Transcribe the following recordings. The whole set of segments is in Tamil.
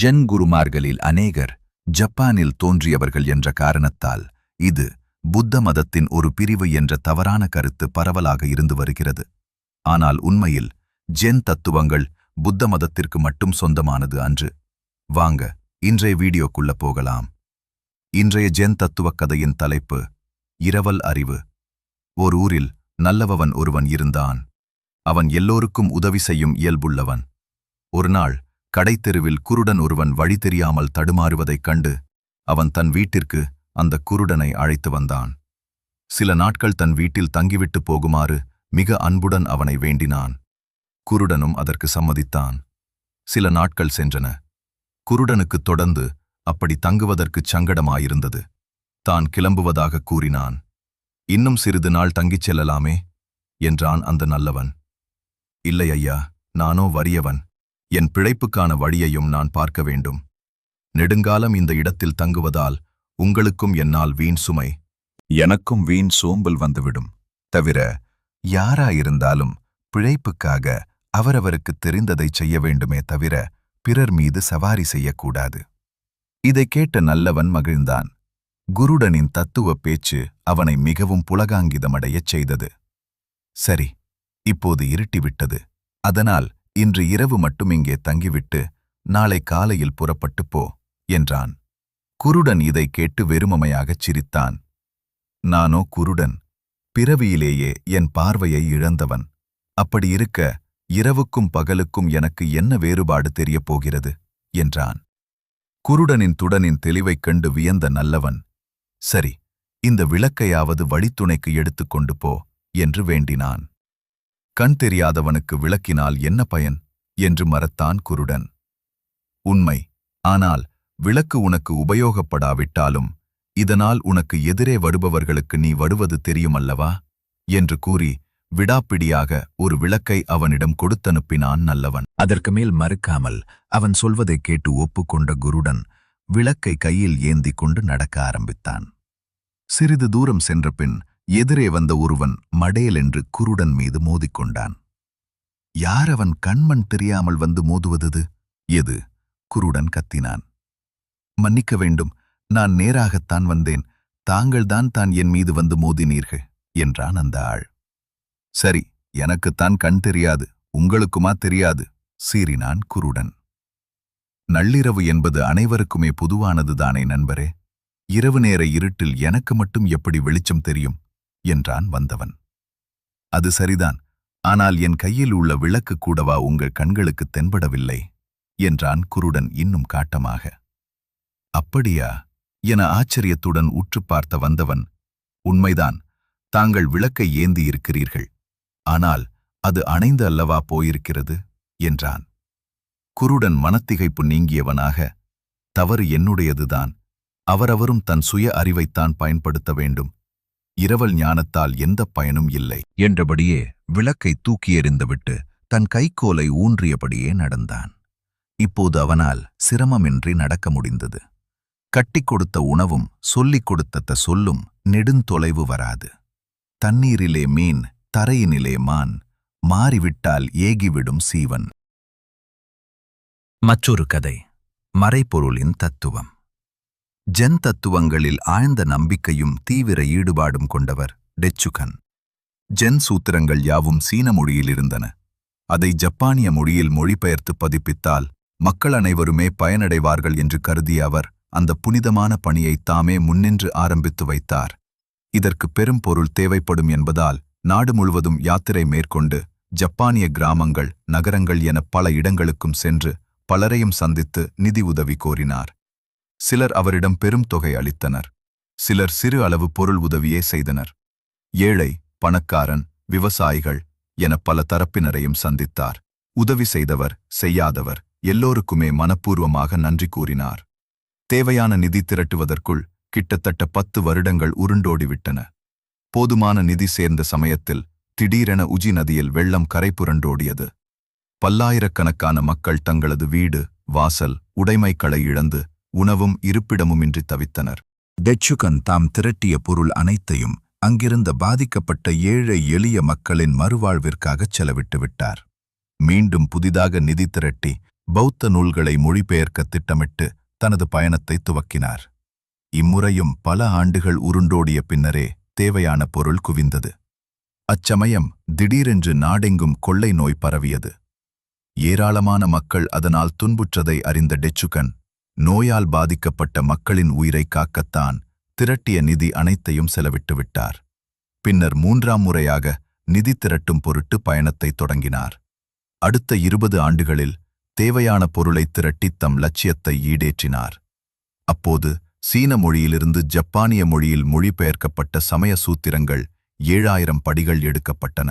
ஜென் குருமார்களில் அநேகர் ஜப்பானில் தோன்றியவர்கள் என்ற காரணத்தால் இது புத்த மதத்தின் ஒரு பிரிவு என்ற தவறான கருத்து பரவலாக இருந்து வருகிறது. ஆனால் உண்மையில் ஜென் தத்துவங்கள் புத்த மதத்திற்கு மட்டும் சொந்தமானது அன்று. வாங்க இன்றைய வீடியோக்குள்ள போகலாம். இன்றைய ஜென் தத்துவக் கதையின் தலைப்பு இரவல் அறிவு. ஓர் ஊரில் நல்லவன் ஒருவன் இருந்தான். அவன் எல்லோருக்கும் உதவி செய்யும் இயல்புள்ளவன். ஒருநாள் கடைத்தெருவில் குருடன் ஒருவன் வழி தெரியாமல் தடுமாறுவதைக் கண்டு அவன் தன் வீட்டிற்கு அந்த குருடனை அழைத்து வந்தான். சில நாட்கள் தன் வீட்டில் தங்கிவிட்டு போகுமாறு மிக அன்புடன் அவனை வேண்டினான். குருடனும் அதற்கு சம்மதித்தான். சில நாட்கள் சென்றன. குருடனுக்கு தொடர்ந்து அப்படி தங்குவதற்குச் சங்கடமாயிருந்தது. தான் கிளம்புவதாக கூறினான். இன்னும் சிறிது நாள் தங்கிச் செல்லலாமே என்றான் அந்த நல்லவன். இல்லை ஐயா, நானோ வறியவன். என் பிழைப்புக்கான வழியையும் நான் பார்க்க வேண்டும். நெடுங்காலம் இந்த இடத்தில் தங்குவதால் உங்களுக்கும் என்னால் வீண் சுமை, எனக்கும் வீண் சோம்பல் வந்துவிடும். தவிர யாராயிருந்தாலும் பிழைப்புக்காக அவரவருக்கு தெரிந்ததை செய்ய வேண்டுமே தவிர பிறர் மீது சவாரி செய்யக்கூடாது. இதைக் கேட்ட நல்லவன் மகிழ்ந்தான். குருடனின் தத்துவ பேச்சு அவனை மிகவும் புலகாங்கிதமடையச் செய்தது. சரி, இப்போது இருட்டிவிட்டது. அதனால் இன்று இரவு மட்டும் இங்கே தங்கிவிட்டு நாளை காலையில் புறப்பட்டுப் போ என்றான். குருடன் இதைக் கேட்டு வெறுமையாகச் சிரித்தான். நானோ குருடன், பிறவியிலேயே என் பார்வையை இழந்தவன். அப்படியிருக்க இரவுக்கும் பகலுக்கும் எனக்கு என்ன வேறுபாடு தெரியப் போகிறது என்றான். குருடனின் துடனின் தெளிவைக் கண்டு வியந்த நல்லவன், சரி, இந்த விளக்கையாவது வழித்துணைக்கு எடுத்துக்கொண்டு போ என்று வேண்டினான். கண் தெரியாதவனுக்கு விளக்கினால் என்ன பயன் என்று மறத்தான் குருடன். உண்மை, ஆனால் விளக்கு உனக்கு உபயோகப்படாவிட்டாலும் இதனால் உனக்கு எதிரே வருபவர்களுக்கு நீ வருவது தெரியுமல்லவா என்று கூறி விடாப்பிடியாக ஒரு விளக்கை அவனிடம் கொடுத்தனுப்பினான் நல்லவன். அதற்கு மேல் மறுக்காமல் அவன் சொல்வதைக் கேட்டு ஒப்புக்கொண்ட குருடன் விளக்கை கையில் ஏந்தி கொண்டு நடக்க ஆரம்பித்தான். சிறிது தூரம் சென்ற பின் எதிரே வந்த ஒருவன் மடேலென்று குருடன் மீது மோதிக்கொண்டான். யார் அவன் கண்மண் தெரியாமல் வந்து மோதுவது? எது? குருடன் கத்தினான். மன்னிக்க வேண்டும், நான் நேராகத்தான் வந்தேன். தாங்கள்தான் என் மீது வந்து மோதினீர்கள் என்றான் அந்த ஆள். சரி, எனக்குத்தான் கண் தெரியாது, உங்களுக்குமா தெரியாது சீறினான் குருடன். நள்ளிரவு என்பது அனைவருக்குமே பொதுவானதுதானே நண்பரே. இரவு நேர இருட்டில் எனக்கு மட்டும் எப்படி வெளிச்சம் தெரியும் என்றான் வந்தவன். அது சரிதான், ஆனால் என் கையில் உள்ள விளக்கு கூடவா உங்கள் கண்களுக்கு தென்படவில்லை என்றான் குருடன் இன்னும் காட்டமாக. அப்படியா என ஆச்சரியத்துடன் உற்று பார்த்த வந்தவன், உண்மைதான், தாங்கள் விளக்கை ஏந்தி இருக்கிறீர்கள். ஆனால் அது அணைந்து அல்லவா போயிருக்கிறது என்றான். குருடன் மனத்திகைப்பு நீங்கியவனாக, தவறு என்னுடையதுதான். அவரவரும் தன் சுய அறிவைத்தான் பயன்படுத்த வேண்டும். இரவல் ஞானத்தால் எந்த பயனும் இல்லை என்றபடியே விளக்கை தூக்கி எறிந்துவிட்டு தன் கைக்கோலை ஊன்றியபடியே நடந்தான். இப்போது அவனால் சிரமமின்றி நடக்க முடிந்தது. கட்டிக் கொடுத்த உணவும் சொல்லிக் கொடுத்த சொல்லும் நெடுந்தொலைவு வராது. தண்ணீரிலே மீன், தரையினிலே மான், மாறிவிட்டால் ஏகிவிடும் சீவன். மற்றொரு கதை, மறைப்பொருளின் தத்துவம். ஜென் தத்துவங்களில் ஆழ்ந்த நம்பிக்கையும் தீவிர ஈடுபாடும் கொண்டவர் டெச்சுகன். ஜென் சூத்திரங்கள் யாவும் சீன மொழியில் இருந்தன. அதை ஜப்பானிய மொழியில் மொழிபெயர்த்து பதிப்பித்தால் மக்கள் அனைவருமே பயனடைவார்கள் என்று கருதிய அவர் அந்த புனிதமான பணியை தாமே முன்னின்று ஆரம்பித்து வைத்தார். இதற்கு பெரும் பொருள் தேவைப்படும் என்பதால் நாடு முழுவதும் யாத்திரை மேற்கொண்டு ஜப்பானிய கிராமங்கள், நகரங்கள் என பல இடங்களுக்கும் சென்று பலரையும் சந்தித்து நிதி உதவி கோரினார். சிலர் அவரிடம் பெரும் தொகை அளித்தனர். சிலர் சிறு அளவு பொருள் உதவியே செய்தனர். ஏழை, பணக்காரன், விவசாயிகள் என பல தரப்பினரையும் சந்தித்தார். உதவி செய்தவர், செய்யாதவர் எல்லோருக்குமே மனப்பூர்வமாக நன்றி கூறினார். தேவையான நிதி திரட்டுவதற்குள் கிட்டத்தட்ட 10 வருடங்கள் உருண்டோடிவிட்டன. போதுமான நிதி சேர்ந்த சமயத்தில் திடீரென உஜி நதியில் வெள்ளம் கரை புரண்டோடியது. பல்லாயிரக்கணக்கான மக்கள் தங்களது வீடு, வாசல், உடைமைகளை இழந்து உணவும் இருப்பிடமுமின்றி தவித்தனர். டெச்சுகன் தாம் திரட்டிய பொருள் அனைத்தையும் அங்கிருந்த பாதிக்கப்பட்ட ஏழை எளிய மக்களின் மறுவாழ்விற்காகச் செலவிட்டு விட்டார். மீண்டும் புதிதாக நிதி திரட்டி பௌத்த நூல்களை மொழிபெயர்க்க திட்டமிட்டு தனது பயணத்தை துவக்கினார். இம்முறையும் பல ஆண்டுகள் உருண்டோடிய பின்னரே தேவையான பொருள் குவிந்தது. அச்சமயம் திடீரென்று நாடெங்கும் கொள்ளை நோய் பரவியது. ஏராளமான மக்கள் அதனால் துன்புற்றதை அறிந்த டெச்சுகன் நோயால் பாதிக்கப்பட்ட மக்களின் உயிரை காக்கத்தான் திரட்டிய நிதி அனைத்தையும் செலவிட்டு விட்டார். பின்னர் 3ஆம் முறையாக நிதி திரட்டும் பொருட்டு பயணத்தை தொடங்கினார். அடுத்த 20 ஆண்டுகளில் தேவையான பொருளை திரட்டி தம் லட்சியத்தை ஈடேற்றினார். அப்போது சீன மொழியிலிருந்து ஜப்பானிய மொழியில் மொழிபெயர்க்கப்பட்ட சமய சூத்திரங்கள் 7000 படிகள் எடுக்கப்பட்டன.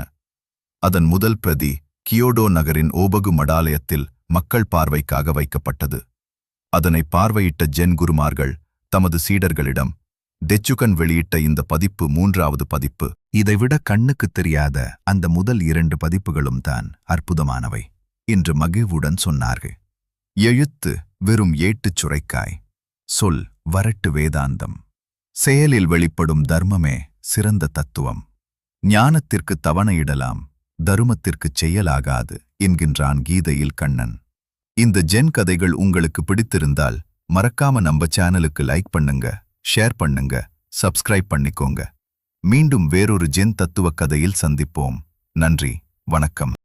அதன் முதல் பிரதி கியோடோ நகரின் ஓபகு மடாலயத்தில் மக்கள் பார்வைக்காக வைக்கப்பட்டது. அதனை பார்வையிட்ட ஜென் குருமார்கள் தமது சீடர்களிடம், டெச்சுகன் வெளியிட்ட இந்த பதிப்பு 3ஆவது பதிப்பு. இதைவிட கண்ணுக்குத் தெரியாத அந்த முதல் 2 பதிப்புகளும் தான் அற்புதமானவை என்று மகிழ்வுடன் சொன்னார்கள். எழுத்து வெறும் ஏட்டுச் சுரைக்காய், சொல் வரட்டு வேதாந்தம், செயலில் வெளிப்படும் தர்மமே சிறந்த தத்துவம். ஞானத்திற்கு தவணையிடலாம், தருமத்திற்குச் செயலாகாது என்கின்றான் கீதையில் கண்ணன். இந்த ஜென் கதைகள் உங்களுக்கு பிடித்திருந்தால் மறக்காம நம்ம சேனலுக்கு லைக் பண்ணுங்க, ஷேர் பண்ணுங்க, சப்ஸ்கிரைப் பண்ணிக்கோங்க. மீண்டும் வேறொரு ஜென் தத்துவ கதையில் சந்திப்போம். நன்றி, வணக்கம்.